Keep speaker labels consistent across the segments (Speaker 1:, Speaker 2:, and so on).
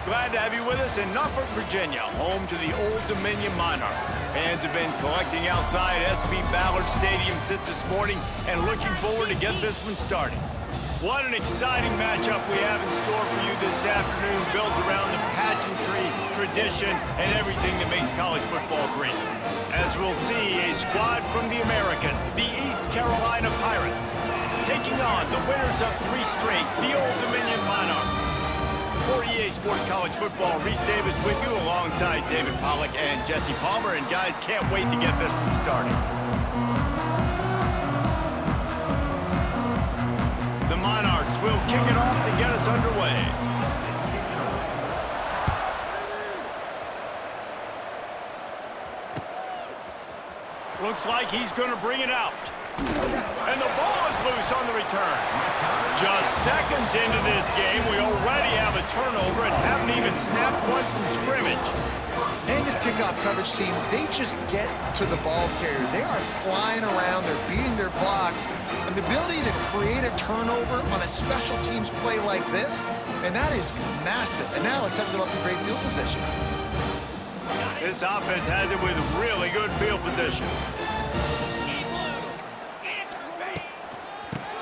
Speaker 1: Glad to have you with us in Norfolk, Virginia, home to the Old Dominion Monarchs. Fans have been collecting outside SB Ballard Stadium since this morning and looking forward to get this one started. What an exciting matchup we have in store for you this afternoon, built around the pageantry, tradition, and everything that makes college football great. As we'll see, a squad from the American, the East Carolina Pirates, taking on the winners of 3 straight, the Old Dominion Monarchs. For EA Sports College Football, Reese Davis with you alongside David Pollack and Jesse Palmer. And guys, can't wait to get this one started. The Monarchs will kick it off to get us underway. Looks like he's going to bring it out. And the ball is loose on the return. Just seconds into this game, we already have a turnover and haven't even snapped one from scrimmage.
Speaker 2: And this kickoff coverage team, they just get to the ball carrier. They are flying around, they're beating their blocks. And the ability to create a turnover on a special teams play like this, and that is massive. And now it sets them up in great field position.
Speaker 1: This offense has it with really good field position.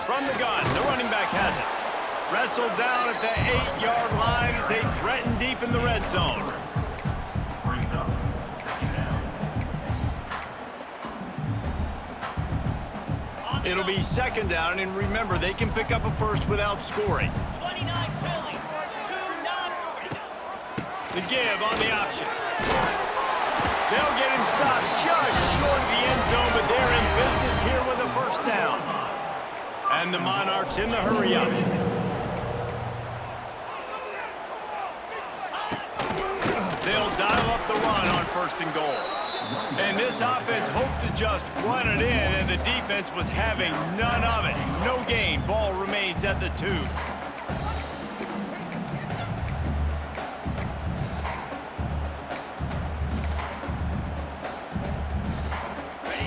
Speaker 1: From the gun, the running back has it. Wrestled down at the 8-yard line as they threaten deep in the red zone. It'll be second down, and remember, they can pick up a first without scoring. The give on the option. They'll get him stopped just short of the end zone, but they're in business here with a first down. And the Monarchs in the hurry-up. They'll dial up the run on first and goal. And this offense hoped to just run it in, and the defense was having none of it. No gain. Ball remains at the 2.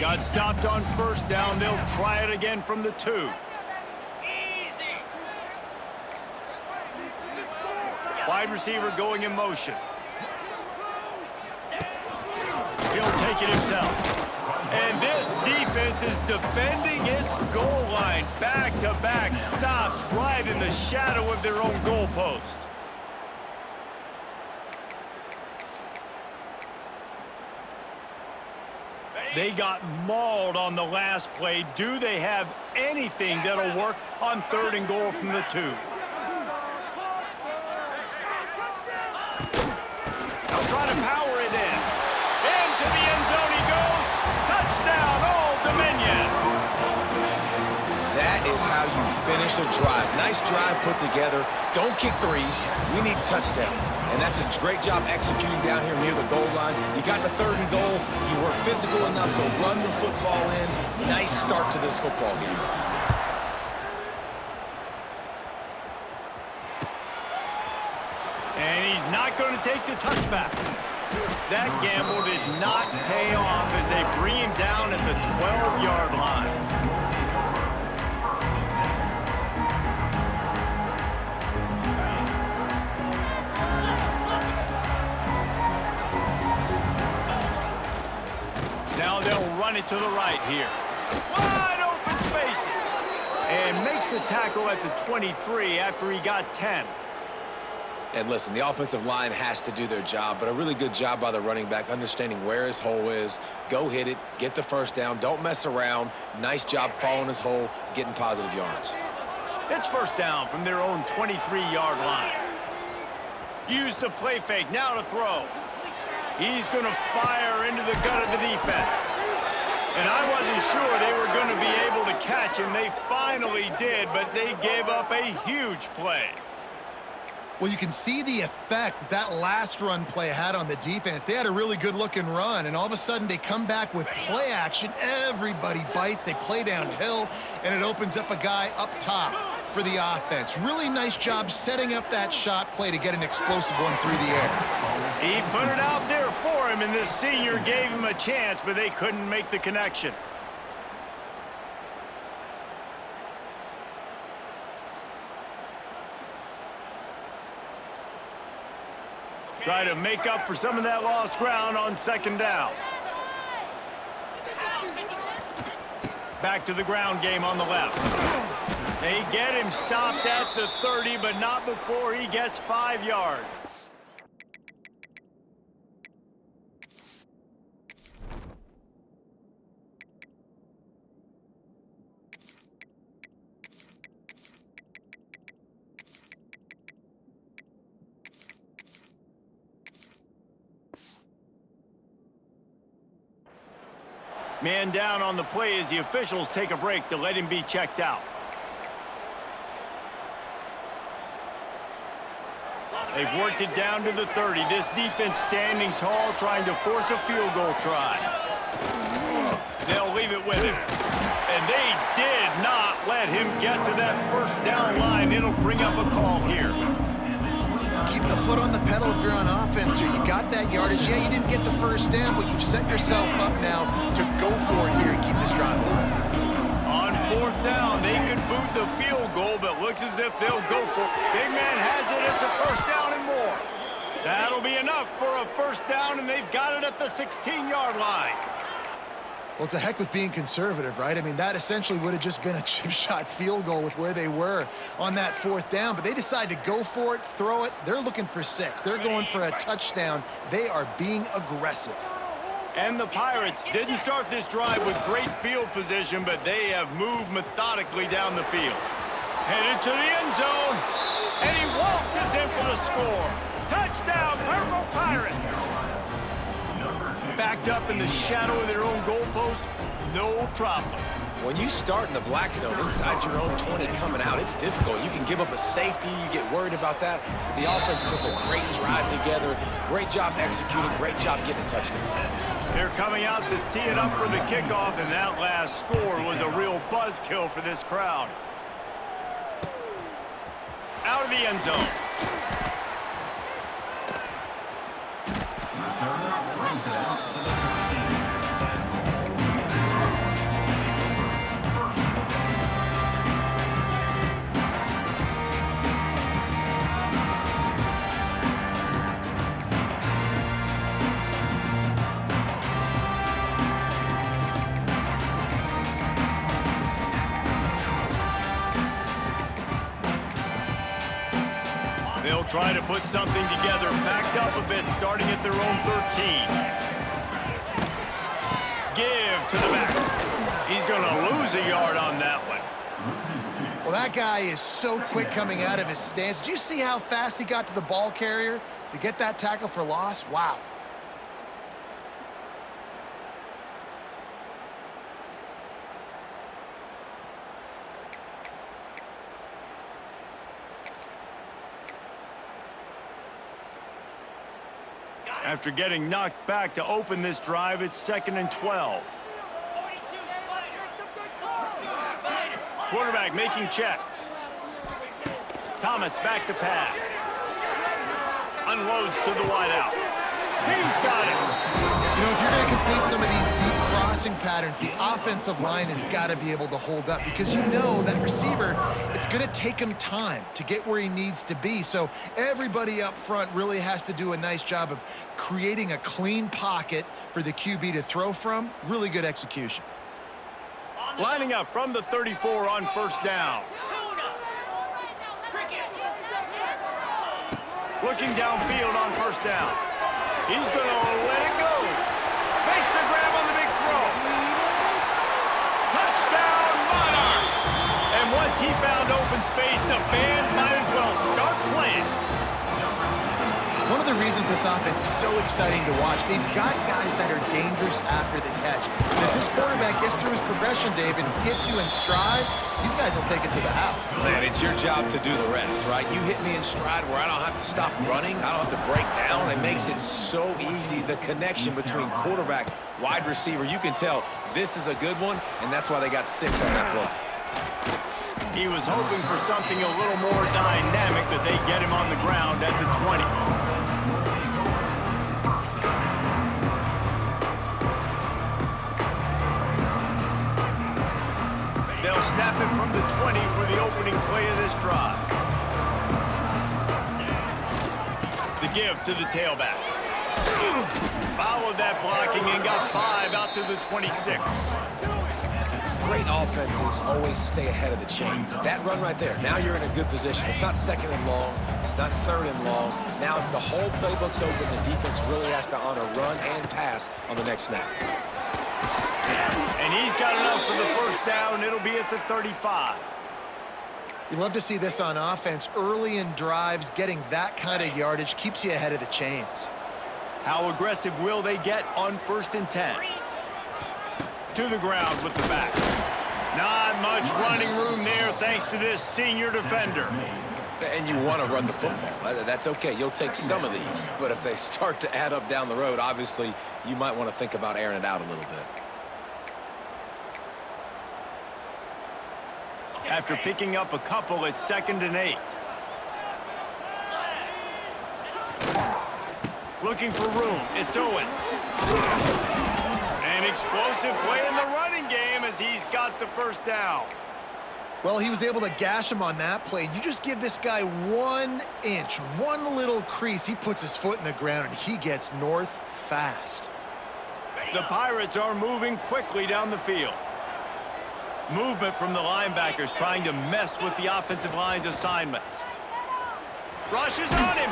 Speaker 1: Got stopped on first down. They'll try it again from the 2. Wide receiver going in motion. He'll take it himself. And this defense is defending its goal line. Back-to-back stops right in the shadow of their own goalpost. They got mauled on the last play. Do they have anything that'll work on 3rd and goal from the 2? They'll try to power it in. Into the end zone he goes. Touchdown, Old Dominion.
Speaker 3: That is how you finish a drive. Nice drive put together. Don't kick threes. We need touchdowns. And that's a great job executing down here near the goal line. You got the 3rd and goal. You were physical enough to run the football in. Nice start to this football game.
Speaker 1: And he's not going to take the touchback. That gamble did not pay off as they bring him down at the 12-yard line. Now they'll run it to the right here. Wide open spaces. And makes the tackle at the 23 after he got 10.
Speaker 3: And listen, the offensive line has to do their job, but a really good job by the running back understanding where his hole is. Go hit it, get the first down, don't mess around. Nice job following his hole, getting positive yards.
Speaker 1: It's first down from their own 23-yard line. Use the play fake, now to throw. He's going to fire into the gut of the defense. And I wasn't sure they were going to be able to catch him. They finally did, but they gave up a huge play.
Speaker 2: Well, you can see the effect that last run play had on the defense. They had a really good-looking run, and all of a sudden they come back with play action. Everybody bites. They play downhill, and it opens up a guy up top for the offense. Really nice job setting up that shot play to get an explosive one through the air.
Speaker 1: He put it out there for him, and this senior gave him a chance, but they couldn't make the connection. Try to make up for some of that lost ground on second down. Back to the ground game on the left. They get him stopped at the 30, but not before he gets 5 yards. Man down on the play as the officials take a break to let him be checked out. They've worked it down to the 30. This defense standing tall, trying to force a field goal try. They'll leave it with him. And they did not let him get to that first down line. It'll bring up a call here.
Speaker 2: Keep the foot on the pedal if you're on offense here. You got that yardage. Yeah, you didn't get the first down, but you've set yourself up now to go for it here and keep this drive alive.
Speaker 1: On fourth down, they could boot the field goal, but looks as if they'll go for it. Big man has it. It's a first down and more. That'll be enough for a first down, and they've got it at the 16-yard line.
Speaker 2: Well, it's a heck with being conservative, right? I mean, that essentially would have just been a chip shot field goal with where they were on that fourth down, but they decide to go for it, throw it. They're looking for 6. They're going for a touchdown. They are being aggressive.
Speaker 1: And the Pirates didn't start this drive with great field position, but they have moved methodically down the field. Headed to the end zone, and he waltzes in for the score. Touchdown, Purple Pirates! Backed up in the shadow of their own goalpost, no problem.
Speaker 3: When you start in the black zone inside your own 20 coming out, it's difficult. You can give up a safety. You get worried about that. The offense puts a great drive together. Great job executing. Great job getting a touchdown.
Speaker 1: They're coming out to tee it up for the kickoff, and that last score was a real buzzkill for this crowd. Out of the end zone. They'll try to put something together, backed up a bit, starting at their own 13. Give to the back. He's going to lose a yard on that one.
Speaker 2: Well, that guy is so quick coming out of his stance. Did you see how fast he got to the ball carrier to get that tackle for loss? Wow.
Speaker 1: After getting knocked back to open this drive, it's 2nd and 12. Quarterback making checks. Thomas back to pass. Unloads to the wideout. He's got it.
Speaker 2: You know, if you're going to complete some of these deep crossing patterns, the offensive line has got to be able to hold up because you know that receiver, it's going to take him time to get where he needs to be. So everybody up front really has to do a nice job of creating a clean pocket for the QB to throw from. Really good execution.
Speaker 1: Lining up from the 34 on first down. Looking downfield on first down. He's going to let it go. Makes the grab on the big throw. Touchdown, Monarchs! And once he found open space, the band might as well start playing.
Speaker 2: One of the reasons this offense is so exciting to watch, they've got guys that are dangerous after the catch. And if this quarterback gets through his progression, David, hits you in stride, these guys will take it to the house.
Speaker 3: Man, it's your job to do the rest, right? You hit me in stride where I don't have to stop running. I don't have to break down. It makes it so easy. The connection between quarterback, wide receiver, you can tell this is a good one, and that's why they got 6 on that play.
Speaker 1: He was hoping for something a little more dynamic, but they get him on the ground at the 20. They'll snap it from the 20 for the opening play of this drive. The give to the tailback. Followed that blocking and got 5 out to the 26.
Speaker 3: Great offenses always stay ahead of the chains. That run right there, now you're in a good position. It's not second and long. It's not third and long. Now the whole playbook's open. The defense really has to honor run and pass on the next snap.
Speaker 1: And he's got enough for the first down. It'll be at the 35.
Speaker 2: You love to see this on offense. Early in drives, getting that kind of yardage keeps you ahead of the chains.
Speaker 1: How aggressive will they get on 1st and 10? To the ground with the back. Not much running room there thanks to this senior defender.
Speaker 3: And you want to run the football. That's okay. You'll take some of these. But if they start to add up down the road, obviously, you might want to think about airing it out a little bit.
Speaker 1: After picking up a couple, it's 2nd and 8. Looking for room. It's Owens. An explosive play in the running game as he's got the first down.
Speaker 2: Well, he was able to gash him on that play. You just give this guy 1 inch, one little crease. He puts his foot in the ground, and he gets north fast.
Speaker 1: The Pirates are moving quickly down the field. Movement from the linebackers trying to mess with the offensive line's assignments. Rushes on him.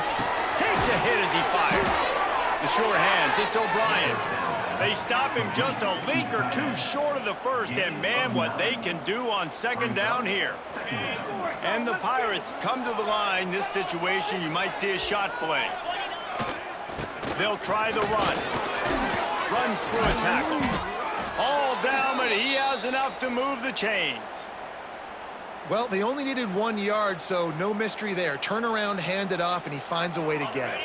Speaker 1: Takes a hit as he fires. The sure hands, it's O'Brien. They stop him just a leak or two short of the first, and man, what they can do on 2nd down here. And the Pirates come to the line. This situation, you might see a shot play. They'll try the run. Runs through a tackle. All down, but he has enough to move the chains.
Speaker 2: Well, they only needed 1 yard, so no mystery there. Turn around, hand it off, and he finds a way to get it.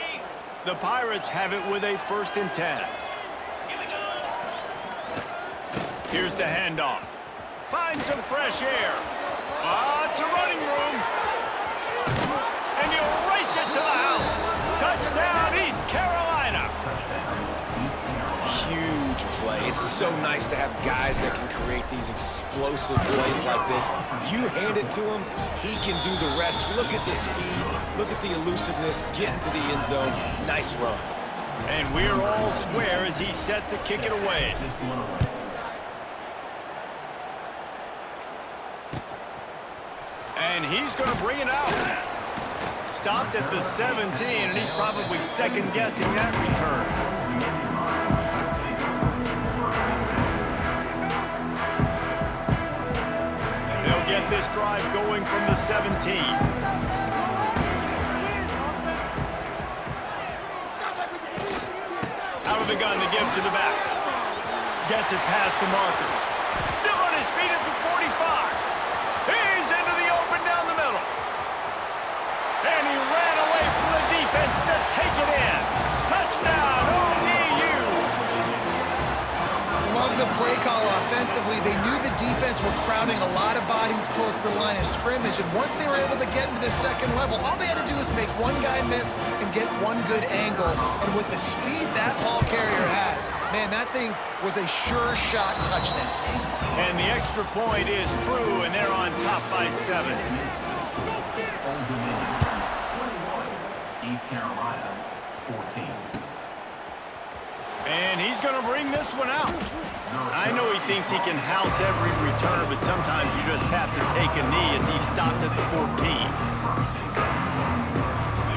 Speaker 1: The Pirates have it with a 1st and 10. Here's the handoff. Find some fresh air. It's a running room. And you race it to the house. Touchdown, East Carolina.
Speaker 3: Huge play. It's so nice to have guys that can create these explosive plays like this. You hand it to him, he can do the rest. Look at the speed. Look at the elusiveness. Get into the end zone. Nice run.
Speaker 1: And we're all square as he's set to kick it away. And he's going to bring it out. Stopped at the 17, and he's probably second-guessing that return. They'll get this drive going from the 17. Out of the gun to give to the back. Gets it past the marker. Still on his feet at the 45. He's into the open down the middle. And he ran away from the defense to take it in. Touchdown, ODU.
Speaker 2: Love the play call offensively. They knew the defense were crowding a lot of bodies close to the line of scrimmage, and once they were able to get into the 2nd level, all they had to do was make one guy miss and get one good angle. And with the speed that ball carrier has, man, that thing was a sure shot touchdown.
Speaker 1: And the extra point is true, and they're on top by 7.
Speaker 4: East Carolina, 14.
Speaker 1: And he's going to bring this one out. I know he thinks he can house every return, but sometimes you just have to take a knee as he stopped at the 14.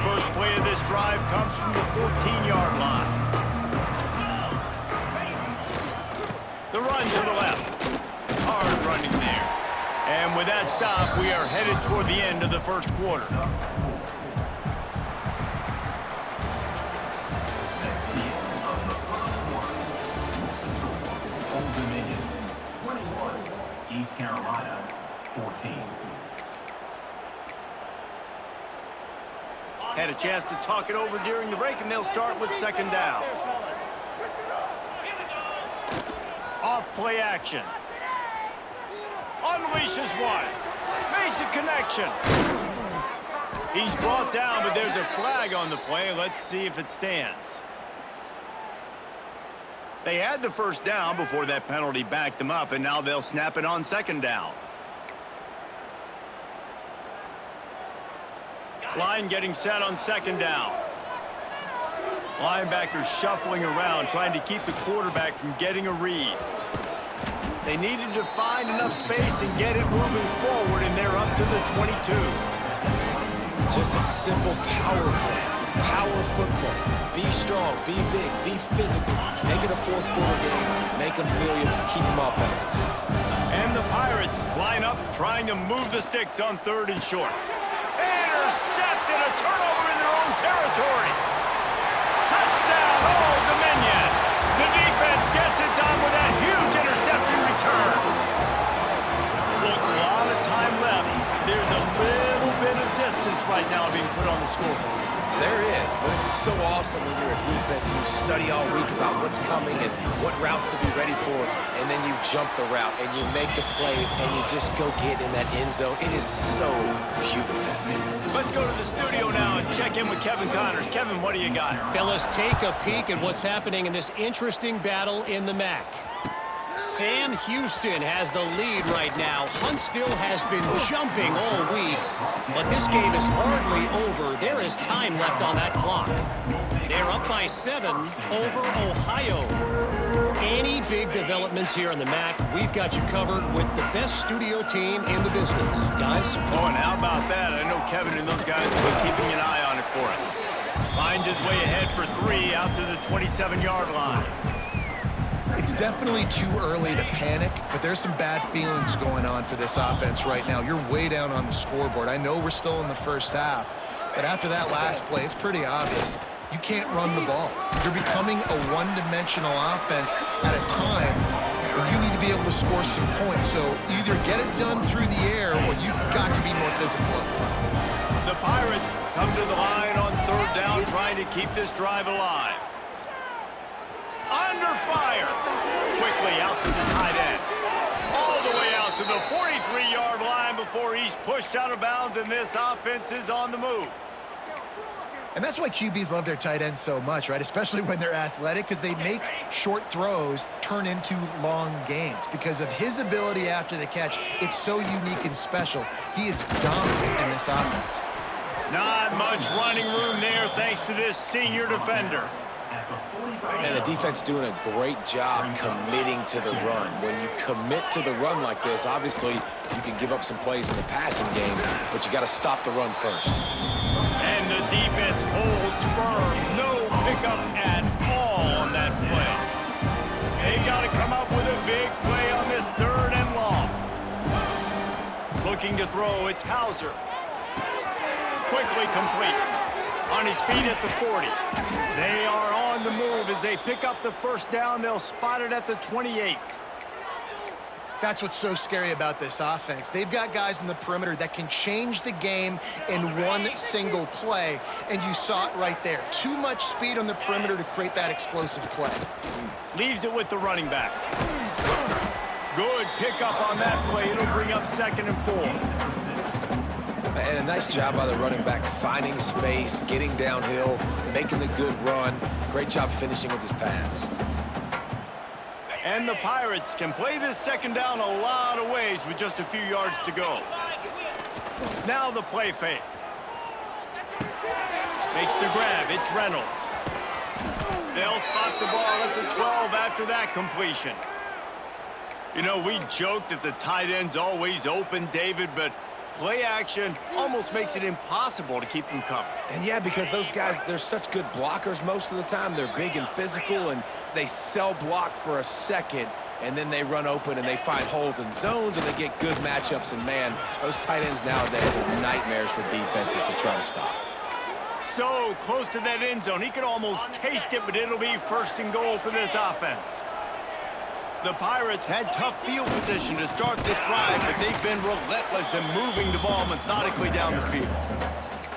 Speaker 1: First play of this drive comes from the 14-yard line. The run to the left. Hard running there. And with that stop, we are headed toward the end of the first quarter.
Speaker 4: Old Dominion, 21. East Carolina, 14.
Speaker 1: Had a chance to talk it over during the break, and they'll start with 2nd down. Off play action. Unleashes one. Makes a connection. He's brought down, but there's a flag on the play. Let's see if it stands. They had the first down before that penalty backed them up, and now they'll snap it on 2nd down. Line getting set on 2nd down. Linebackers shuffling around, trying to keep the quarterback from getting a read. They needed to find enough space and get it moving forward, and they're up to the 22.
Speaker 3: Just a simple power play. Power football. Be strong, be big, be physical. Make it a fourth quarter game. Make them feel you, keep them off balance.
Speaker 1: And the Pirates line up, trying to move the sticks on 3rd and short. Intercepted, a turnover in their own territory. Touchdown, Old Dominion. The defense gets it done with a huge interception return. Look, a lot of time left. There's a little bit of distance right now being put on the scoreboard.
Speaker 3: There is, but it's so awesome when you're a defense and you study all week about what's coming and what routes to be ready for, and then you jump the route and you make the plays and you just go get in that end zone. It is so beautiful.
Speaker 1: Let's go to the studio now and check in with Kevin Connors. Kevin, what do you got?
Speaker 5: Fellas, take a peek at what's happening in this interesting battle in the MAC. Sam Houston has the lead right now. Huntsville has been jumping all week, but this game is hardly over. There is time left on that clock. They're up by 7 over Ohio. Any big developments here in the MAC, we've got you covered with the best studio team in the business. Guys?
Speaker 1: Oh, and how about that? I know Kevin and those guys have been keeping an eye on it for us. Finds his way ahead for 3 out to the 27-yard line.
Speaker 2: It's definitely too early to panic, but there's some bad feelings going on for this offense right now. You're way down on the scoreboard. I know we're still in the first half, but after that last play, it's pretty obvious. You can't run the ball. You're becoming a one-dimensional offense at a time when you need to be able to score some points. So either get it done through the air or you've got to be more physical up front.
Speaker 1: The Pirates come to the line on 3rd down, trying to keep this drive alive. Under fire. Quickly out to the tight end. All the way out to the 43-yard line before he's pushed out of bounds, and this offense is on the move.
Speaker 2: And that's why QBs love their tight ends so much, right? Especially when they're athletic, because they make short throws turn into long gains. Because of his ability after the catch, it's so unique and special. He is dominant in this offense.
Speaker 1: Not much running room there thanks to this senior defender.
Speaker 3: And the defense doing a great job committing to the run. When you commit to the run like this, obviously you can give up some plays in the passing game, but you got to stop the run first.
Speaker 1: And the defense holds firm. No pickup at all on that play. They got to come up with a big play on this 3rd and long. Looking to throw, it's Hauser. Quickly complete. On his feet at the 40. They are on the move as they pick up the 1st down. They'll spot it at the 28.
Speaker 2: That's what's so scary about this offense. They've got guys in the perimeter that can change the game in one single play, and you saw it right there. Too much speed on the perimeter to create that explosive play.
Speaker 1: Leaves it with the running back. Good pickup on that play. It'll bring up 2nd and 4.
Speaker 3: And a nice job by the running back, finding space, getting downhill, making the good run. Great job finishing with his pads.
Speaker 1: And the Pirates can play this 2nd down a lot of ways with just a few yards to go. Now the play fake. Makes the grab. It's Reynolds. They'll spot the ball at the 12 after that completion. You know, we joke that the tight end's always open, David, but play action almost makes it impossible to keep them covered.
Speaker 3: And yeah, because those guys, they're such good blockers most of the time. They're big and physical, and they sell block for a second, and then they run open and they find holes in zones, and they get good matchups. And man, those tight ends nowadays are nightmares for defenses to try to stop.
Speaker 1: So close to that end zone. He could almost taste it, but it'll be 1st and goal for this offense. The Pirates had tough field position to start this drive, but they've been relentless in moving the ball methodically down the field.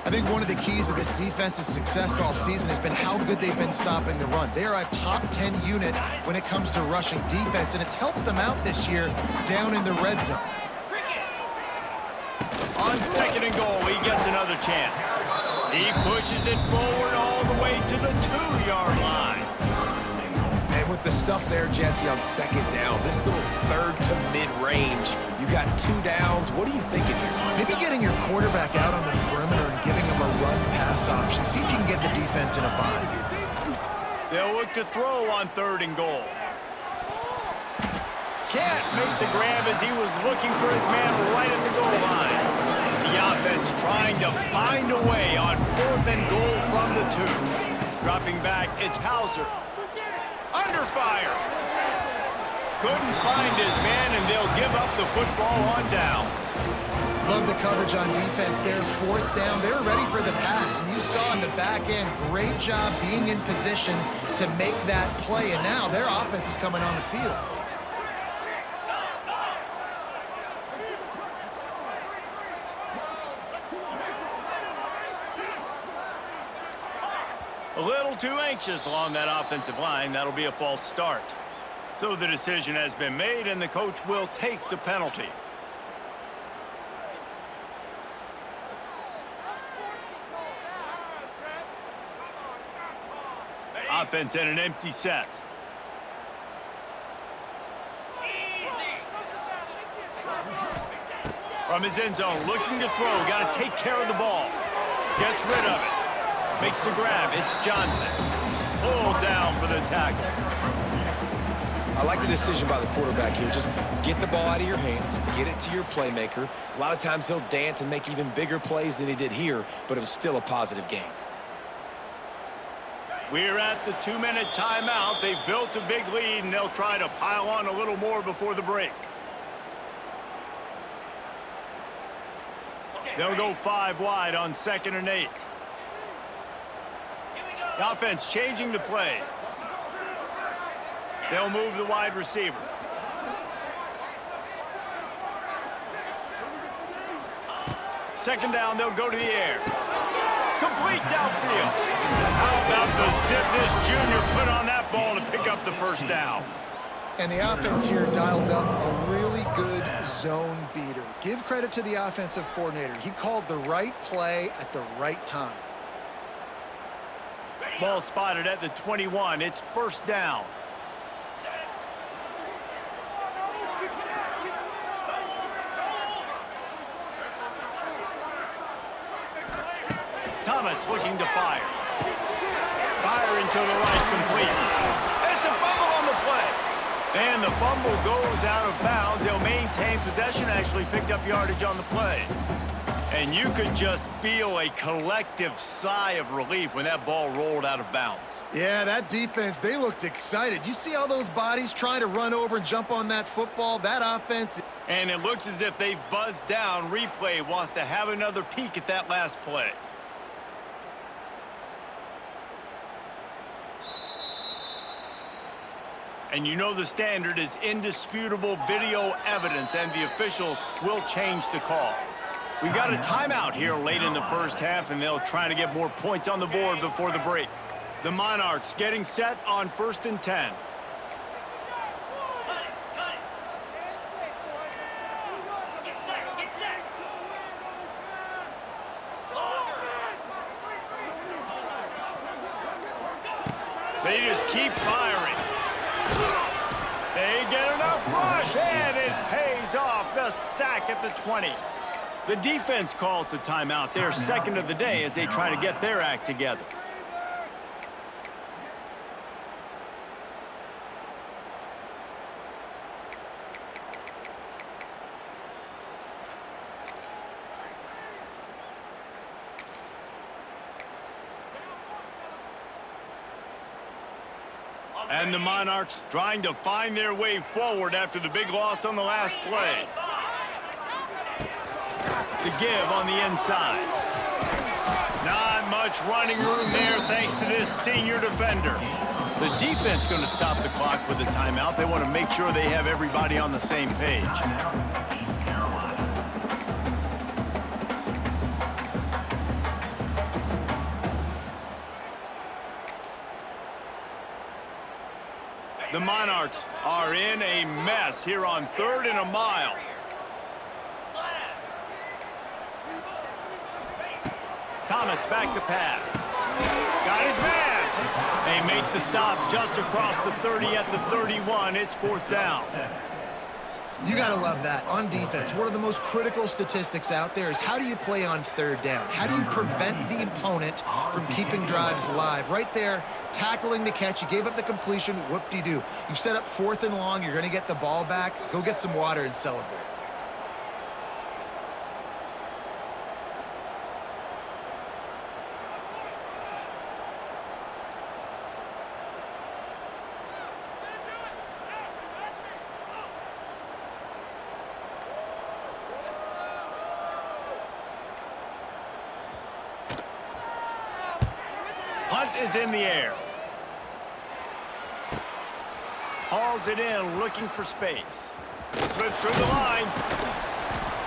Speaker 2: I think one of the keys to this defense's success all season has been how good they've been stopping the run. They are a top 10 unit when it comes to rushing defense, and it's helped them out this year down in the red zone.
Speaker 1: On 2nd and goal, he gets another chance. He pushes it forward all the way to the 2-yard line.
Speaker 3: And with the stuff there, Jesse, on 2nd down, this little 3rd to mid-range, you got 2 downs. What are you thinking here?
Speaker 2: Maybe getting your quarterback out on the perimeter and giving him a run-pass option. See if you can get the defense in a bind.
Speaker 1: They'll look to throw on 3rd and goal. Can't make the grab as he was looking for his man right at the goal line. The offense trying to find a way on 4th and goal from the 2. Dropping back, it's Hauser. Under fire. Couldn't find his man, and they'll give up the football on downs.
Speaker 2: Love the coverage on defense there. 4th down. They were ready for the pass. And you saw in the back end, great job being in position to make that play. And now their offense is coming on the field.
Speaker 1: A little too anxious along that offensive line. That'll be a false start. So the decision has been made, and the coach will take the penalty. Offense in an empty set. From his end zone, looking to throw. Got to take care of the ball. Gets rid of it. Makes the grab. It's Johnson. Pulled down for the tackle.
Speaker 3: I like the decision by the quarterback here. Just get the ball out of your hands, get it to your playmaker. A lot of times he'll dance and make even bigger plays than he did here, but it was still a positive game.
Speaker 1: We're at the 2-minute timeout. They've built a big lead, and they'll try to pile on a little more before the break. They'll go 5 wide on 2nd and 8. The offense changing the play. They'll move the wide receiver. Second down, they'll go to the air. Complete downfield. How about the zip this junior put on that ball to pick up the 1st down?
Speaker 2: And the offense here dialed up a really good zone beater. Give credit to the offensive coordinator. He called the right play at the right time.
Speaker 1: Ball spotted at the 21. It's 1st down. Thomas looking to fire. Firing to the right, complete. It's a fumble on the play. And the fumble goes out of bounds. They'll maintain possession, actually picked up yardage on the play. And you could just feel a collective sigh of relief when that ball rolled out of bounds.
Speaker 2: Yeah, that defense, they looked excited. You see all those bodies trying to run over and jump on that football? That offense.
Speaker 1: And it looks as if they've buzzed down. Replay wants to have another peek at that last play. And you know the standard is indisputable video evidence, and the officials will change the call. We've got a timeout here late in the 1st half, and they'll try to get more points on the board before the break. The Monarchs getting set on 1st and 10. They just keep firing. They get enough rush, and it pays off. The sack at the 20. The defense calls the timeout. Their 2nd of the day as they try to get their act together. And the Monarchs trying to find their way forward after the big loss on the last play. The give on the inside. Not much running room there thanks to this senior defender. The defense going to stop the clock with a timeout. They want to make sure they have everybody on the same page.
Speaker 4: East Carolina.
Speaker 1: The Monarchs are in a mess here on 3rd and a mile. Thomas back to pass. Got his man. They make the stop just across the 30 at the 31. It's 4th down.
Speaker 2: You got to love that. On defense, one of the most critical statistics out there is how do you play on third down? How do you prevent the opponent from keeping drives alive? Right there, tackling the catch. You gave up the completion. Whoop-de-doo. You've set up 4th and long. You're going to get the ball back. Go get some water and celebrate.
Speaker 1: Punt is in the air. Hauls it in, looking for space. Slips through the line.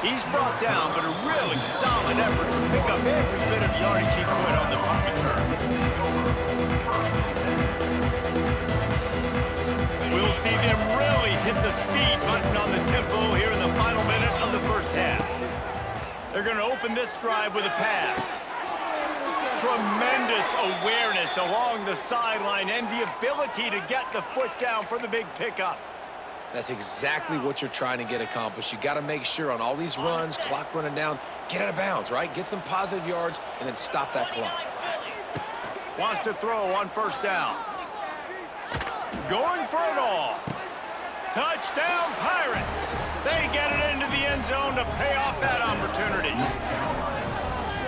Speaker 1: He's brought down, but a really solid effort to pick up every bit of yardage he could on the punt return. We'll see them really hit the speed button on the tempo here in the final minute of the first half. They're going to open this drive with a pass. Tremendous awareness along the sideline and the ability to get the foot down for the big pickup.
Speaker 3: That's exactly what you're trying to get accomplished. You got to make sure on all these runs, clock running down, get out of bounds, right? Get some positive yards and then stop that clock.
Speaker 1: Wants to throw on first down. Going for it all. Touchdown, Pirates. They get it into the end zone to pay off that opportunity.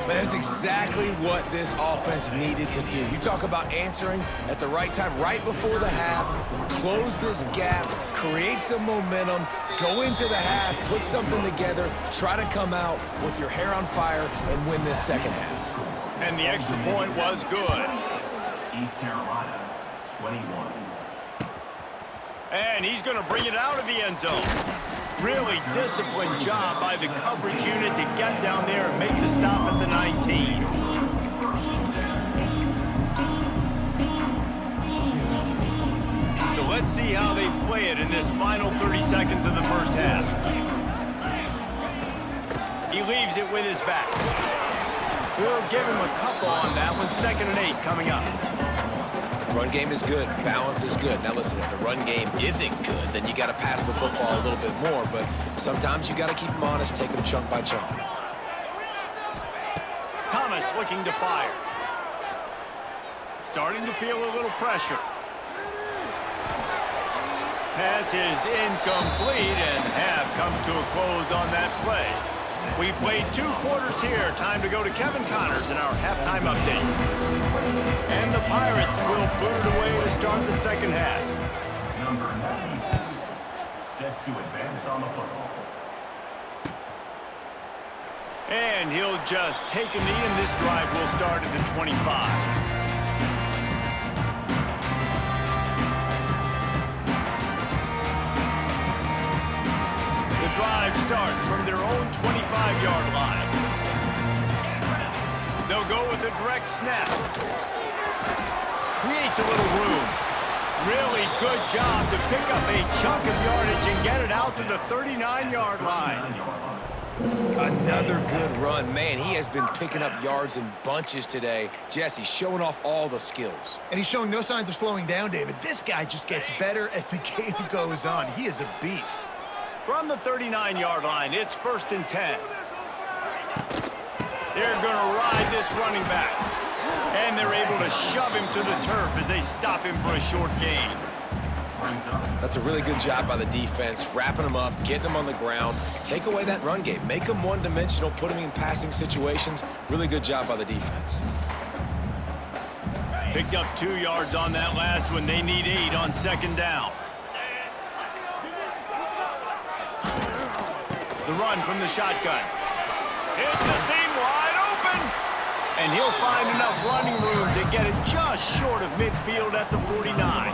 Speaker 3: That's exactly what this offense needed to do. You talk about answering at the right time, right before the half, close this gap, create some momentum, go into the half, put something together, try to come out with your hair on fire and win this second half.
Speaker 1: And the extra point was good.
Speaker 4: East Carolina, 21.
Speaker 1: And he's going to bring it out of the end zone. Really disciplined job by the coverage unit to get down there and make the stop at the 19. So let's see how they play it in this final 30 seconds of the first half. He leaves it with his back. We'll give him a couple on that one. 2nd and 8 coming up.
Speaker 3: Run game is good. Balance is good. Now listen, if the run game isn't good, then you got to pass the football a little bit more. But sometimes you got to keep them honest, take them chunk by chunk.
Speaker 1: Thomas looking to fire. Starting to feel a little pressure. Pass is incomplete, and half comes to a close on that play. We've played 2 quarters here. Time to go to Kevin Connors in our halftime update. And the Pirates will boot it away to start the second half.
Speaker 4: Number 96, set to advance on the football.
Speaker 1: And he'll just take a knee, and this drive will start at the 25. The drive starts from their own 25-yard line. They'll go with a direct snap. Creates a little room. Really good job to pick up a chunk of yardage and get it out to the 39-yard line.
Speaker 3: Another good run. Man, he has been picking up yards in bunches today. Jesse showing off all the skills.
Speaker 2: And he's showing no signs of slowing down, David. This guy just gets better as the game goes on. He is a beast.
Speaker 1: From the 39-yard line, it's 1st and 10. They're going to ride this running back. And they're able to shove him to the turf as they stop him for a short gain.
Speaker 3: That's a really good job by the defense, wrapping them up, getting them on the ground. Take away that run game. Make them one-dimensional, put them in passing situations. Really good job by the defense.
Speaker 1: Picked up 2 yards on that last one. They need 8 on 2nd down. The run from the shotgun. It's a seam wide open. And he'll find enough running room to get it just short of midfield at the 49.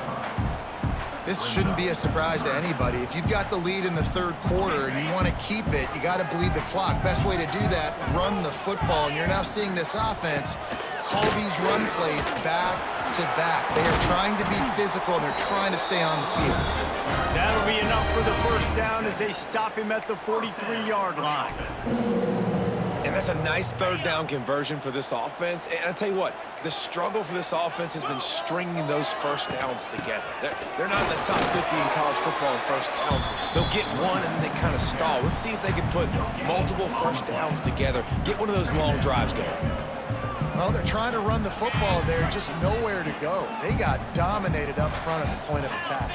Speaker 2: This shouldn't be a surprise to anybody. If you've got the lead in the 3rd quarter and you want to keep it, you got to bleed the clock. Best way to do that, run the football. And you're now seeing this offense call these run plays back to back. They are trying to be physical, and they're trying to stay on the field.
Speaker 1: That'll be enough for the 1st down as they stop him at the 43-yard line.
Speaker 3: And that's a nice third down conversion for this offense. And I tell you what, the struggle for this offense has been stringing those first downs together. They're not in the top 50 in college football in first downs. They'll get one and then they kind of stall. Let's see if they can put multiple first downs together, get one of those long drives going.
Speaker 2: Well, they're trying to run the football there, just nowhere to go. They got dominated up front at the point of attack.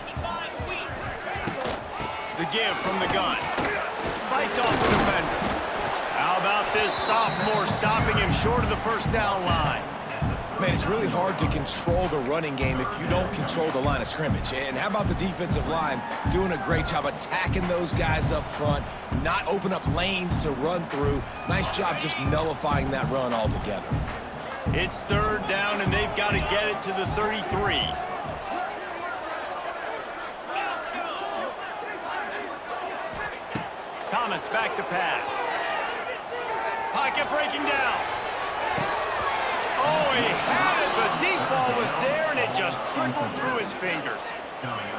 Speaker 1: The give from the gun. Fights off the defender. How about this sophomore stopping him short of the first down line?
Speaker 3: Man, it's really hard to control the running game if you don't control the line of scrimmage. And how about the defensive line doing a great job attacking those guys up front, not open up lanes to run through. Nice job just nullifying that run altogether.
Speaker 1: It's third down, and they've got to get it to the 33. Thomas back to pass. Pocket breaking down. Oh, he had it. The deep ball was there, and it just trickled through his fingers.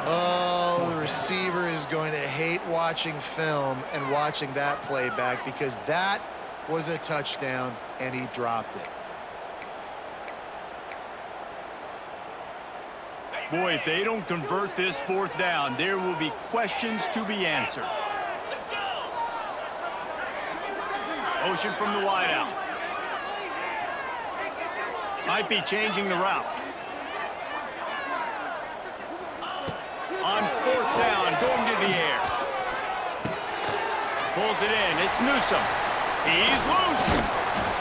Speaker 2: Oh, the receiver is going to hate watching film and watching that play back because that was a touchdown, and he dropped it.
Speaker 1: Boy, if they don't convert this fourth down, there will be questions to be answered. Motion from the wideout. Might be changing the route. On fourth down, going to the air. Pulls it in. It's Newsome. He's loose.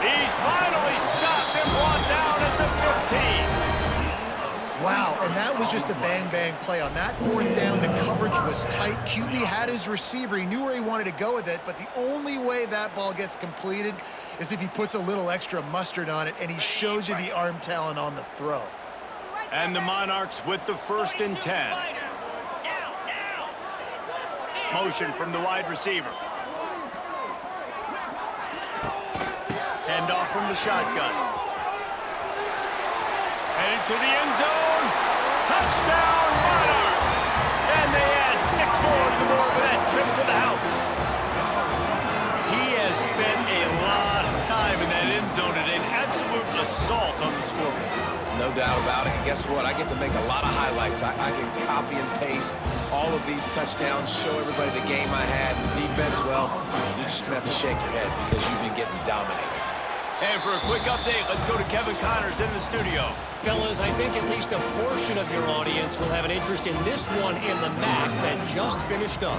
Speaker 1: He's finally stopped and brought down at the 15.
Speaker 2: Wow, and that was just a bang-bang play. On that fourth down, the coverage was tight. QB had his receiver. He knew where he wanted to go with it, but the only way that ball gets completed is if he puts a little extra mustard on it, and he shows you the arm talent on the throw.
Speaker 1: And the Monarchs with the 1st and 10. Motion from the wide receiver. Handoff from the shotgun. Headed to the end zone. Touchdown, Monarchs! And they add 6 more to the board with that trip to the house. He has spent a lot of time in that end zone and an absolute assault on the scoreboard.
Speaker 3: No doubt about it. And guess what? I get to make a lot of highlights. I can copy and paste all of these touchdowns, show everybody the game I had. The defense, well, you're just going to have to shake your head because you've been getting dominated.
Speaker 1: And for a quick update, let's go to Kevin Connors in the studio.
Speaker 5: Fellas, I think at least a portion of your audience will have an interest in this one in the MAC that just finished up.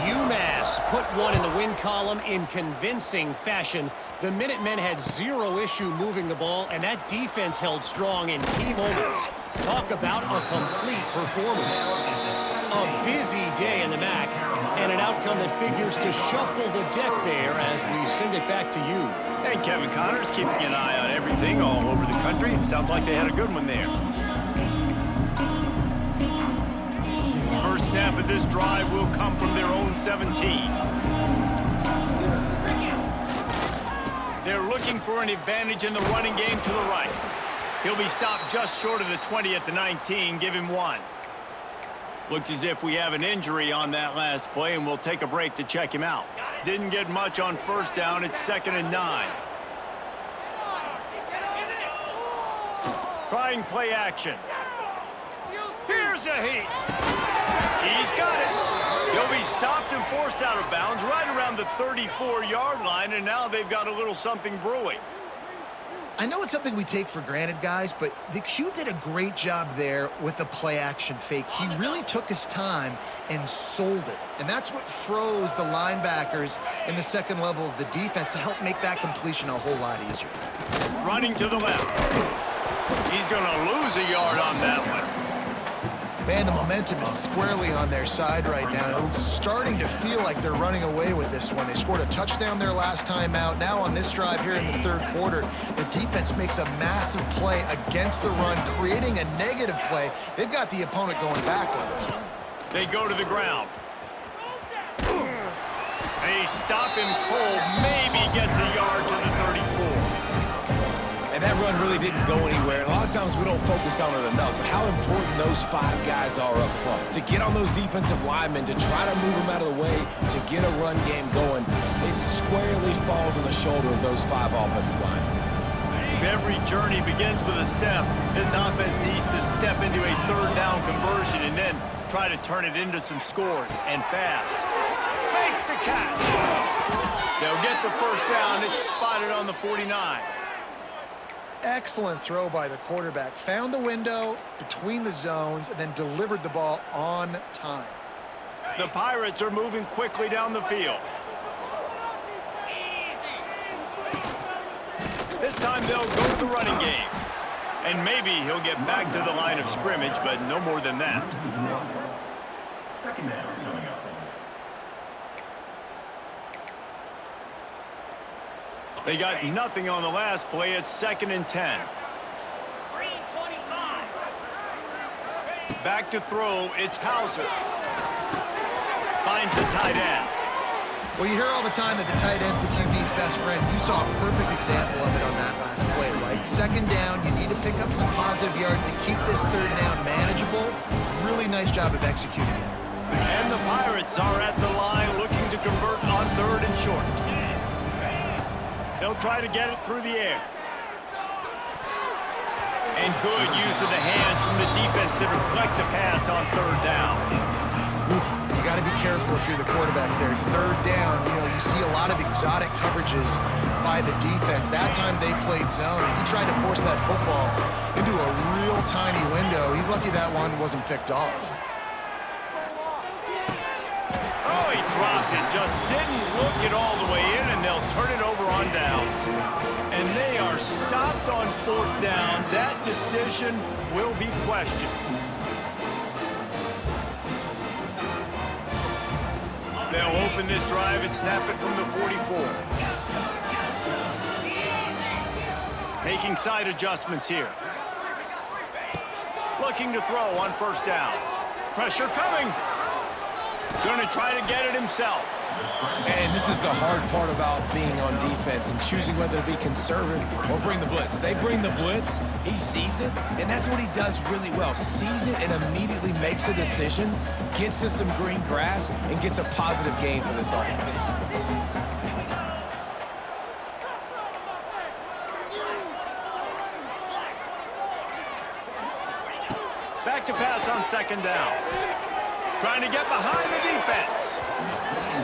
Speaker 5: UMass put one in the win column in convincing fashion. The Minutemen had zero issue moving the ball, and that defense held strong in key moments. Talk about a complete performance. A busy day in the MAC, and an outcome that figures to shuffle the deck there as we send it back to you.
Speaker 1: And Kevin Connors keeping an eye on everything all over the country. Sounds like they had a good one there. First snap of this drive will come from their own 17. They're looking for an advantage in the running game to the right. He'll be stopped just short of the 20 at the 19. Give him 1. Looks as if we have an injury on that last play, and we'll take a break to check him out. Didn't get much on first down. It's 2nd and 9. Trying play action. Here's a heat. He's got it. He'll be stopped and forced out of bounds right around the 34-yard line, and now they've got a little something brewing.
Speaker 2: I know it's something we take for granted, guys, but the Q did a great job there with the play-action fake. He really took his time and sold it. And that's what froze the linebackers in the second level of the defense to help make that completion a whole lot easier.
Speaker 1: Running to the left. He's going to lose a yard on that one.
Speaker 2: Man, the momentum is squarely on their side right now. It's starting to feel like they're running away with this one. They scored a touchdown their last time out. Now on this drive here in the third quarter, the defense makes a massive play against the run, creating a negative play. They've got the opponent going backwards.
Speaker 1: They go to the ground. They stop him cold, maybe gets a yard to the 34.
Speaker 3: And that run really didn't go anywhere. And a lot of times we don't focus on it enough, but how important those 5 guys are up front. To get on those defensive linemen, to try to move them out of the way, to get a run game going, it squarely falls on the shoulder of those 5 offensive linemen.
Speaker 1: If every journey begins with a step, this offense needs to step into a third down conversion and then try to turn it into some scores, and fast. Makes the catch. They'll get the first down. It's spotted on the 49.
Speaker 2: Excellent throw by the quarterback. Found the window between the zones and then delivered the ball on time.
Speaker 1: The Pirates are moving quickly down the field. This time they'll go to the running game. And maybe he'll get back to the line of scrimmage, but no more than that.
Speaker 4: Second down coming up.
Speaker 1: They got nothing on the last play. It's 2nd and 10. Back to throw. It's Hauser. Finds the tight end.
Speaker 2: Well, you hear all the time that the tight end's the QB's best friend. You saw a perfect example of it on that last play, right? 2nd down, you need to pick up some positive yards to keep this 3rd down manageable. Really nice job of executing that.
Speaker 1: And the Pirates are at the line looking to convert on 3rd and short. They'll try to get it through the air. And good use of the hands from the defense to deflect the pass on 3rd down.
Speaker 2: Oof, you got to be careful if you're the quarterback there. 3rd down, you see a lot of exotic coverages by the defense. That time they played zone. He tried to force that football into a real tiny window. He's lucky that one wasn't picked off.
Speaker 1: Oh, he dropped it. Just didn't look it all the way in, and they'll turn it over on downs. And they are stopped on 4th down. That decision will be questioned. They'll open this drive and snap it from the 44. Making side adjustments here. Looking to throw on 1st down. Pressure coming. Going to try to get it himself.
Speaker 3: And this is the hard part about being on defense and choosing whether to be conservative or bring the blitz. They bring the blitz, he sees it, and that's what he does really well. Sees it and immediately makes a decision, gets to some green grass, and gets a positive gain for this offense.
Speaker 1: Back to pass on 2nd down. Trying to get behind the defense.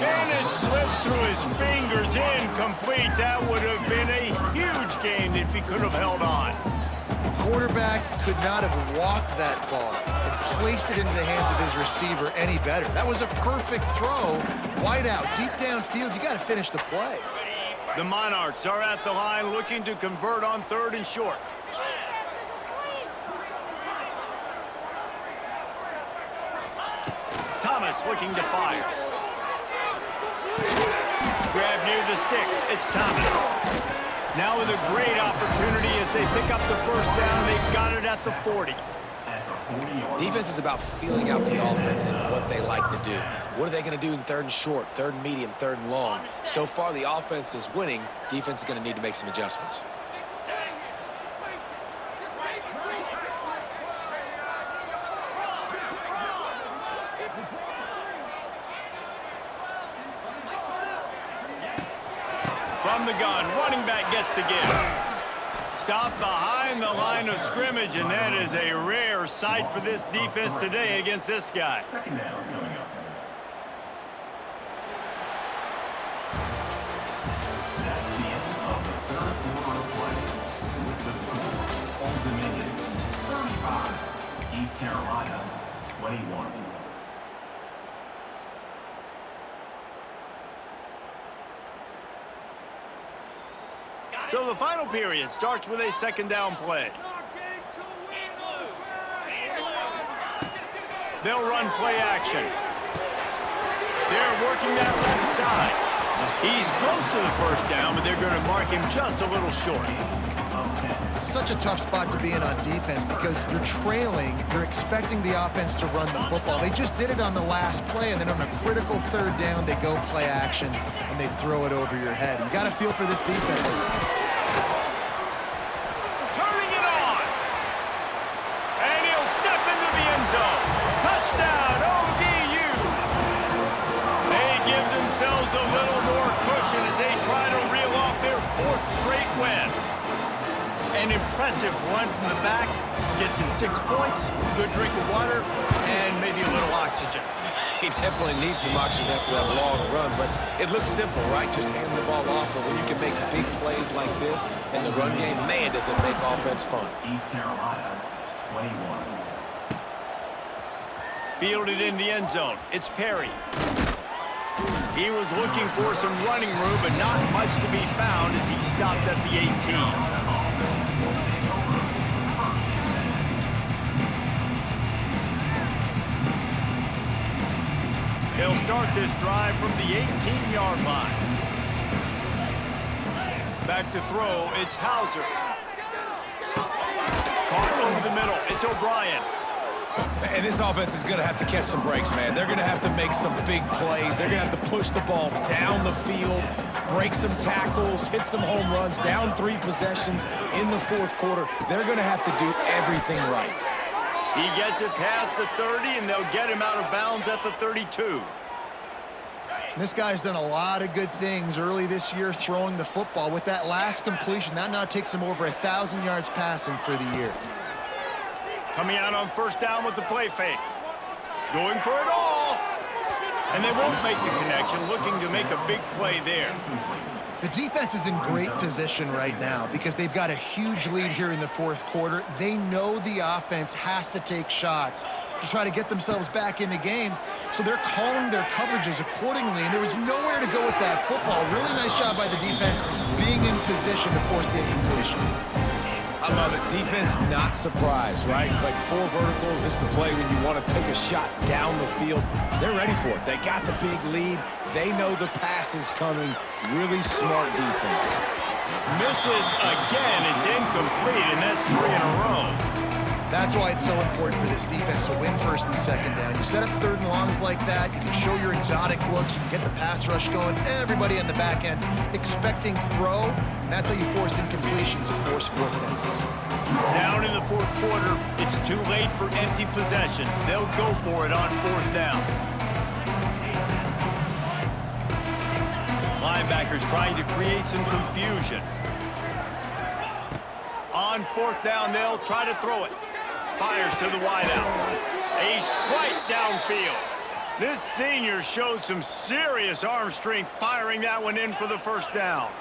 Speaker 1: And it slips through his fingers, incomplete. That would have been a huge gain if he could have held on.
Speaker 2: The quarterback could not have walked that ball and placed it into the hands of his receiver any better. That was a perfect throw. Wide out, deep downfield. You got to finish the play.
Speaker 1: The Monarchs are at the line looking to convert on 3rd and short. Thomas looking to fire. Grab near the sticks. It's Thomas. Now with a great opportunity as they pick up the 1st down. They've got it at the 40.
Speaker 3: Defense is about feeling out the offense and what they like to do. What are they going to do in 3rd and short, 3rd and medium, 3rd and long? So far, the offense is winning. Defense is going to need to make some adjustments.
Speaker 1: From the gun, running back gets to give. Stopped behind the line of scrimmage, and that is a rare sight for this defense today against this guy.
Speaker 4: 2nd down coming up. That's the end of the 3rd quarter of play. With the score, Old Dominion 35, East Carolina 21.
Speaker 1: So the final period starts with a 2nd down play. They'll run play action. They're working that left side. He's close to the 1st down, but they're going to mark him just a little short.
Speaker 2: Such a tough spot to be in on defense because you're trailing, you're expecting the offense to run the football. They just did it on the last play, and then on a critical 3rd down, they go play action, and they throw it over your head. You got to feel for this defense.
Speaker 1: a little more cushion as they try to reel off their 4th straight win. An impressive run from the back. Gets him 6 points, good drink of water, and maybe a little oxygen.
Speaker 3: He definitely needs some oxygen after that long run, but it looks simple, right? Just hand the ball off, but when you can make big plays like this in the run game, man, does it make offense fun.
Speaker 4: East Carolina, 21.
Speaker 1: Fielded in the end zone. It's Perry. He was looking for some running room, but not much to be found as he stopped at the 18. They'll start this drive from the 18-yard line. Back to throw, it's Hauser. Caught over the middle, it's O'Brien.
Speaker 3: And this offense is going to have to catch some breaks, man. They're going to have to make some big plays. They're going to have to push the ball down the field, break some tackles, hit some home runs, down 3 possessions in the 4th quarter. They're going to have to do everything right.
Speaker 1: He gets it past the 30, and they'll get him out of bounds at the 32.
Speaker 2: This guy's done a lot of good things early this year throwing the football. With that last completion, that now takes him over 1,000 yards passing for the year.
Speaker 1: Coming out on 1st down with the play fake. Going for it all. And they won't make the connection, looking to make a big play there.
Speaker 2: The defense is in great position right now because they've got a huge lead here in the 4th quarter. They know the offense has to take shots to try to get themselves back in the game, so they're calling their coverages accordingly, and there was nowhere to go with that football. Really nice job by the defense being in position to force the incompletion.
Speaker 3: I love it. Defense not surprised, right? Like 4 verticals. This is the play when you want to take a shot down the field. They're ready for it. They got the big lead. They know the pass is coming. Really smart defense.
Speaker 1: Misses again. It's incomplete, and that's 3 in a row.
Speaker 2: That's why it's so important for this defense to win 1st and 2nd down. You set up 3rd and longs like that, you can show your exotic looks, you can get the pass rush going, everybody on the back end expecting throw, and that's how you force incompletions and force 4th downs.
Speaker 1: Down in the 4th quarter, it's too late for empty possessions. They'll go for it on 4th down. Linebackers trying to create some confusion. On 4th down, they'll try to throw it. Fires to the wideout. A strike downfield. This senior showed some serious arm strength firing that one in for the 1st down.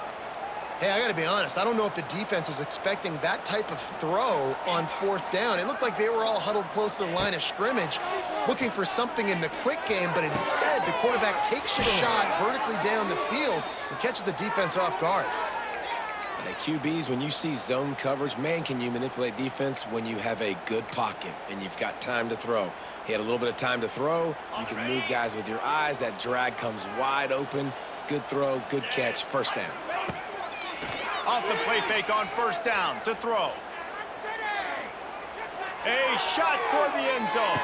Speaker 2: Hey, I got to be honest. I don't know if the defense was expecting that type of throw on 4th down. It looked like they were all huddled close to the line of scrimmage, looking for something in the quick game, but instead the quarterback takes a shot vertically down the field and catches the defense off guard.
Speaker 3: QBs, when you see zone coverage, man, can you manipulate defense when you have a good pocket and you've got time to throw. He had a little bit of time to throw. You can move guys with your eyes. That drag comes wide open. Good throw, good catch, 1st down.
Speaker 1: Off the play fake on 1st down to throw. A shot toward the end zone.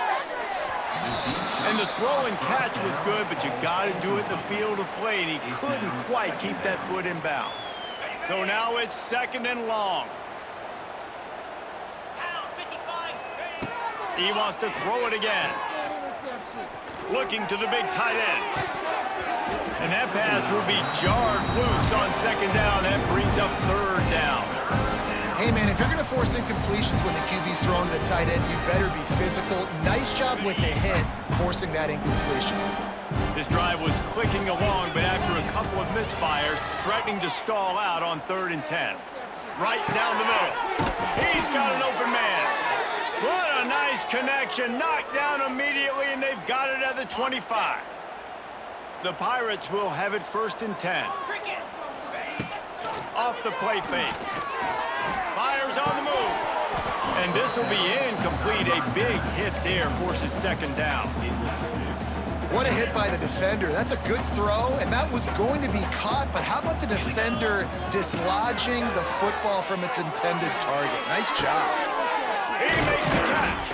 Speaker 1: And the throw and catch was good, but you got to do it in the field of play, and he couldn't quite keep that foot in bounds. So now it's 2nd and long. He wants to throw it again. Looking to the big tight end. And that pass will be jarred loose on 2nd down. That brings up 3rd down.
Speaker 2: Hey, man, if you're going to force incompletions when the QB's throwing to the tight end, you better be physical. Nice job with the hit, forcing that incompletion.
Speaker 1: This drive was clicking along, but after a couple of misfires, threatening to stall out on 3rd and 10. Right down the middle. He's got an open man. What a nice connection. Knocked down immediately, and they've got it at the 25. The Pirates will have it 1st and 10. Off the play fake. Fires on the move. And this will be incomplete. A big hit there forces 2nd down.
Speaker 2: What a hit by the defender. That's a good throw, and that was going to be caught, but how about the defender dislodging the football from its intended target? Nice job.
Speaker 1: He makes the catch.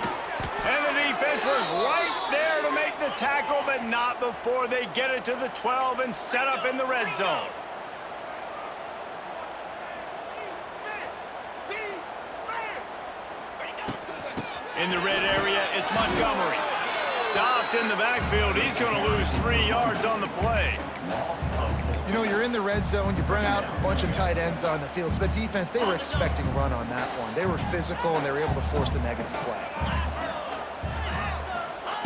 Speaker 1: And the defense was right there to make the tackle, but not before they get it to the 12 and set up in the red zone. In the red area, it's Montgomery. Stopped in the backfield. He's going to lose 3 yards on the play.
Speaker 2: You know, you're in the red zone. You bring out a bunch of tight ends on the field. So the defense, they were expecting a run on that one. They were physical, and they were able to force the negative play.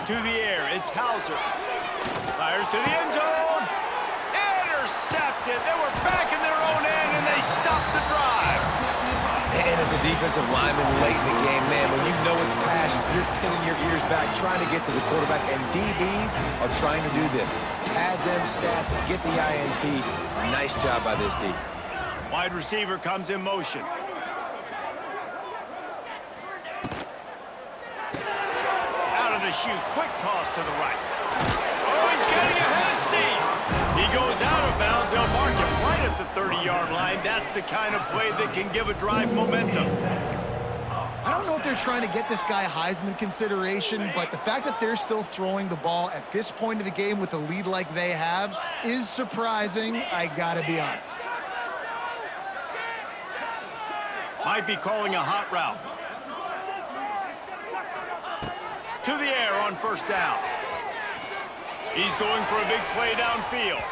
Speaker 1: To the air, it's Hauser. Fires to the end zone. Intercepted. They were back in their own end, and they stopped the drive.
Speaker 3: And as a defensive lineman late in the game, man, when you know it's passion, you're pinning your ears back, trying to get to the quarterback, and DBs are trying to do this. Pad them stats and get the INT. Nice job by this D.
Speaker 1: Wide receiver comes in motion. Out of the chute, quick toss to the right. Oh, he's getting ahead of steam. He goes out of bounds. They'll mark him right at the 30-yard line. That's the kind of play that can give a drive momentum.
Speaker 2: I don't know if they're trying to get this guy Heisman consideration, but the fact that they're still throwing the ball at this point of the game with a lead like they have is surprising, I gotta be honest.
Speaker 1: Might be calling a hot route. To the air on first down. He's going for a big play downfield.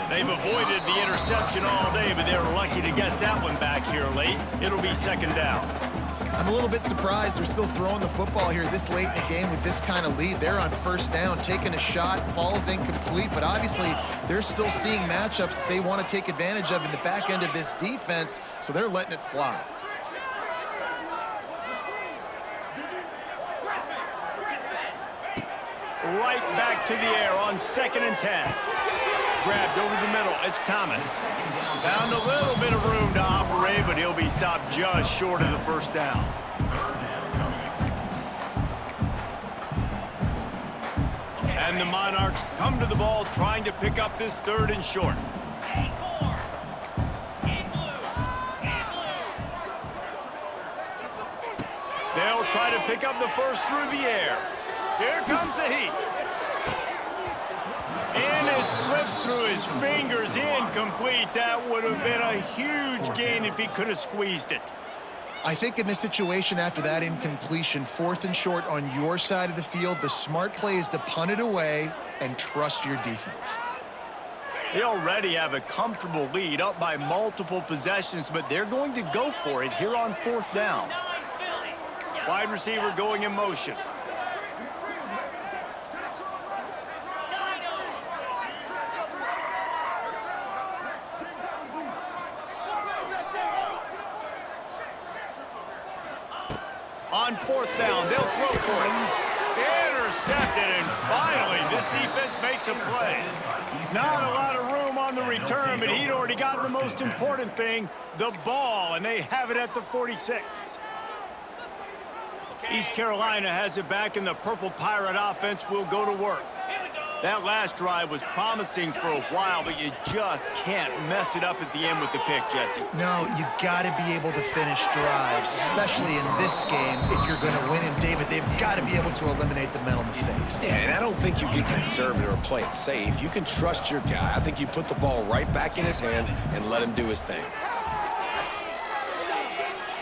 Speaker 1: They've avoided the interception all day, but they were lucky to get that one back here late. It'll be second down.
Speaker 2: I'm a little bit surprised they're still throwing the football here this late in the game with this kind of lead. They're on first down, taking a shot, falls incomplete, but obviously they're still seeing matchups that they want to take advantage of in the back end of this defense, so they're letting it fly.
Speaker 1: Right back to the air on 2nd and 10. Grabbed over the middle. It's Thomas. Found a little bit of room to operate, but he'll be stopped just short of the first down. And the Monarchs come to the ball trying to pick up this 3rd and short. They'll try to pick up the first through the air. Here comes the heat. And it slips through his fingers, incomplete. That would have been a huge gain if he could have squeezed it.
Speaker 2: I think in this situation after that incompletion, 4th and short on your side of the field, the smart play is to punt it away and trust your defense.
Speaker 1: They already have a comfortable lead up by multiple possessions, but they're going to go for it here on 4th down. Wide receiver going in motion. On 4th down, they'll throw for it. Intercepted, and finally, this defense makes a play. Not a lot of room on the return, but he'd already gotten the most important thing, the ball, and they have it at the 46. East Carolina has it back, and the Purple Pirate offense will go to work. That last drive was promising for a while, but you just can't mess it up at the end with the pick, Jesse.
Speaker 2: No, you got to be able to finish drives, especially in this game if you're going to win. And, David, they've got to be able to eliminate the mental mistakes.
Speaker 3: Yeah, and I don't think you get conservative or play it safe. You can trust your guy. I think you put the ball right back in his hands and let him do his thing.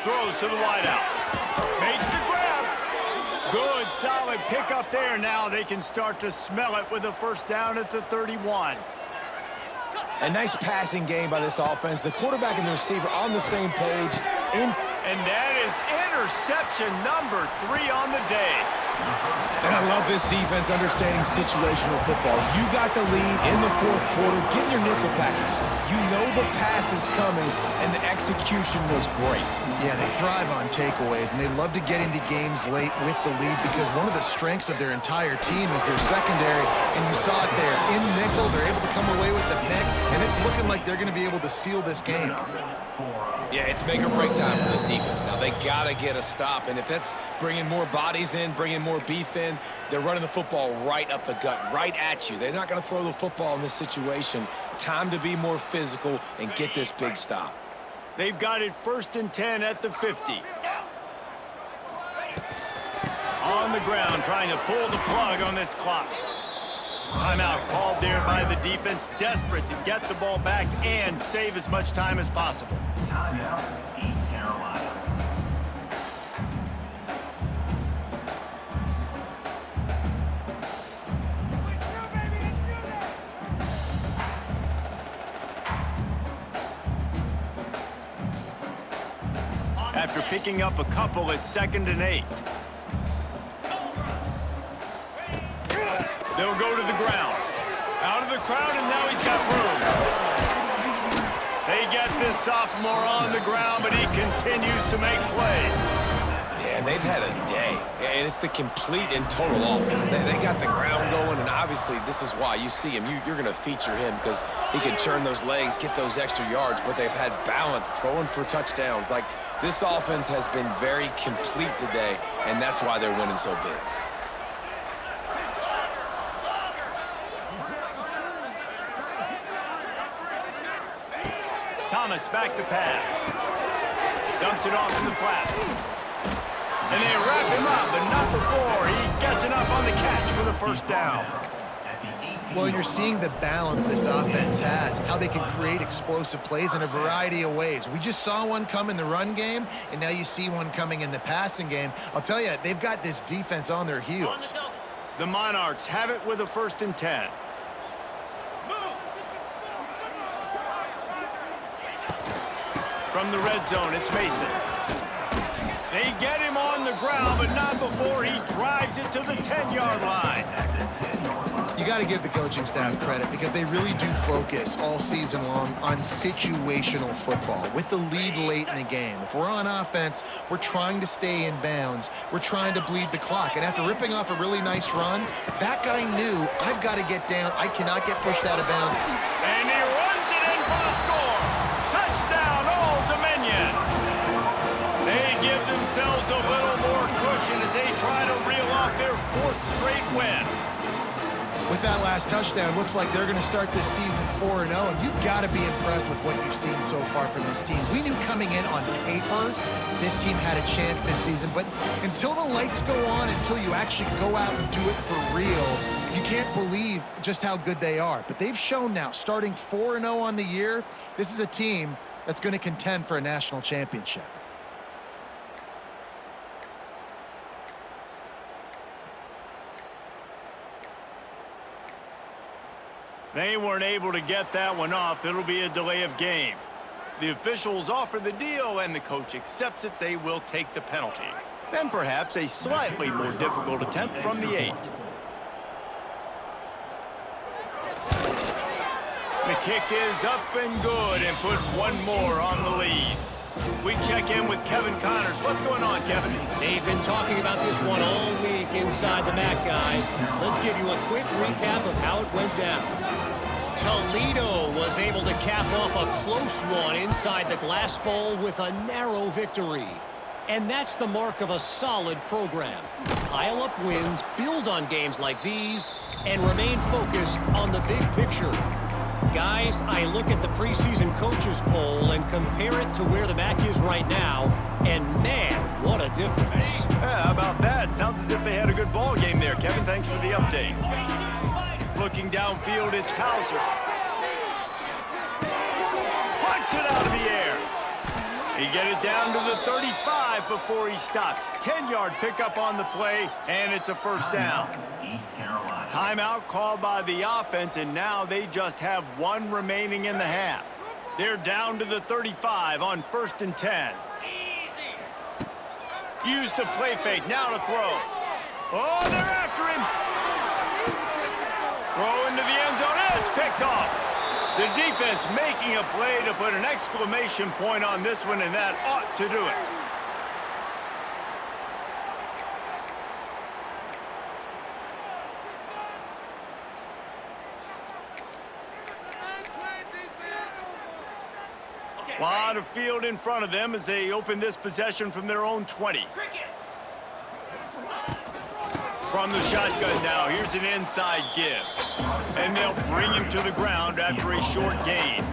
Speaker 1: Throws to the wideout. Makes the grab. Good, solid pickup there. Now they can start to smell it with a first down at the 31.
Speaker 3: A nice passing game by this offense. The quarterback and the receiver on the same page.
Speaker 1: And that is interception number 3 on the day.
Speaker 3: And I love this defense understanding situational football. You got the lead in the 4th quarter. Get your nickel packages. You know the pass is coming, and the execution was great.
Speaker 2: Yeah, they thrive on takeaways, and they love to get into games late with the lead because one of the strengths of their entire team is their secondary, and you saw it there. In nickel, they're able to come away with the pick, and it's looking like they're going to be able to seal this game.
Speaker 3: Yeah, it's make or break time for this defense. Now, they got to get a stop, and if that's bringing more bodies in, bringing more beef in, they're running the football right up the gut, right at you. They're not going to throw the football in this situation. Time to be more physical and get this big stop.
Speaker 1: They've got it 1st and 10 at the 50. On the ground, trying to pull the plug on this clock. Timeout called there by the defense, desperate to get the ball back and save as much time as possible.
Speaker 4: Timeout, East Carolina.
Speaker 1: 2 after picking up a couple at 2nd and 8. They'll go to the ground. Out of the crowd, and now he's got room. They get this sophomore on the ground, but he continues to make plays.
Speaker 3: Yeah, they've had a day, and it's the complete and total offense. They got the ground going, and obviously this is why you see him. You're going to feature him because he can turn those legs, get those extra yards, but they've had balance, throwing for touchdowns. Like, this offense has been very complete today, and that's why they're winning so big.
Speaker 1: Thomas back to pass. Dumps it off in the flats. And they wrap him up, but not before he gets enough on the catch for the first down.
Speaker 2: Well, you're seeing the balance this offense has, how they can create explosive plays in a variety of ways. We just saw one come in the run game, and now you see one coming in the passing game. I'll tell you, they've got this defense on their heels.
Speaker 1: The Monarchs have it with a 1st and 10. From the red zone, it's Mason. They get him on the ground, but not before he drives it to the 10-yard line.
Speaker 2: You got to give the coaching staff credit because they really do focus all season long on situational football. With the lead late in the game, if we're on offense, we're trying to stay in bounds. We're trying to bleed the clock. And after ripping off a really nice run, that guy knew, I've got to get down. I cannot get pushed out of bounds.
Speaker 1: And he runs it in for the score. Touchdown, Old Dominion. They give themselves a little more cushion as they try to reel off their 4th straight win.
Speaker 2: With that last touchdown, looks like they're going to start this season 4-0, and you've got to be impressed with what you've seen so far from this team. We knew coming in on paper this team had a chance this season, but until the lights go on, until you actually go out and do it for real, you can't believe just how good they are. But they've shown now, starting 4-0 on the year, this is a team that's going to contend for a national championship.
Speaker 1: They weren't able to get that one off. It'll be a delay of game. The officials offer the deal, and the coach accepts it. They will take the penalty. Then perhaps a slightly more difficult attempt from the 8. The kick is up and good, and put one more on the lead. We check in with Kevin Connors. What's going on, Kevin?
Speaker 5: They've been talking about this one all week inside the MAC, guys. Let's give you a quick recap of how it went down. Toledo was able to cap off a close one inside the Glass Bowl with a narrow victory. And that's the mark of a solid program. Pile up wins, build on games like these, and remain focused on the big picture. Guys, I look at the preseason coaches poll and compare it to where the MAC is right now, and man, what a difference.
Speaker 1: Yeah, how about that? Sounds as if they had a good ball game there, Kevin. Thanks for the update. Looking downfield, it's Hauser. Punts it out of the air. He get it down to the 35 before he stopped. 10-yard pickup on the play, and it's a 1st down.
Speaker 4: East Carolina.
Speaker 1: Timeout called by the offense, and now they just have one remaining in the half. They're down to the 35 on 1st and 10. Use the play fake, now to throw. Oh, they're after him. Throw into the end zone, and it's picked off. The defense making a play to put an exclamation point on this one, and that ought to do it. Lot of field in front of them as they open this possession from their own 20. From the shotgun now, here's an inside give. And they'll bring him to the ground after a short gain.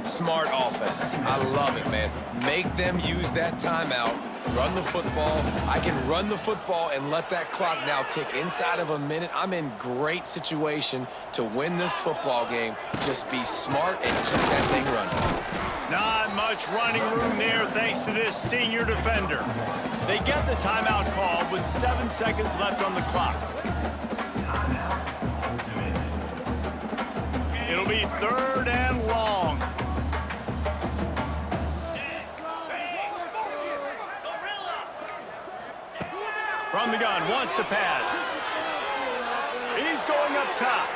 Speaker 3: Smart offense. I love it, man. Make them use that timeout. Run the football. I can run the football and let that clock now tick inside of a minute. I'm in great situation to win this football game. Just be smart and keep that thing running.
Speaker 1: Not much running room there thanks to this senior defender. They get the timeout called with 7 seconds left on the clock. It'll be 3rd and long. From the gun, wants to pass. He's going up top.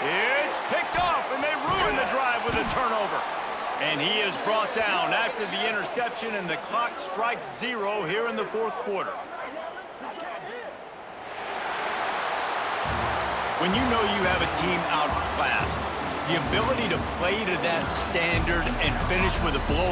Speaker 1: It's picked off, and they ruin the drive with a turnover. And he is brought down after the interception, and the clock strikes 0 here in the fourth quarter. When you know you have a team outclassed, the ability to play to that standard and finish with a blowout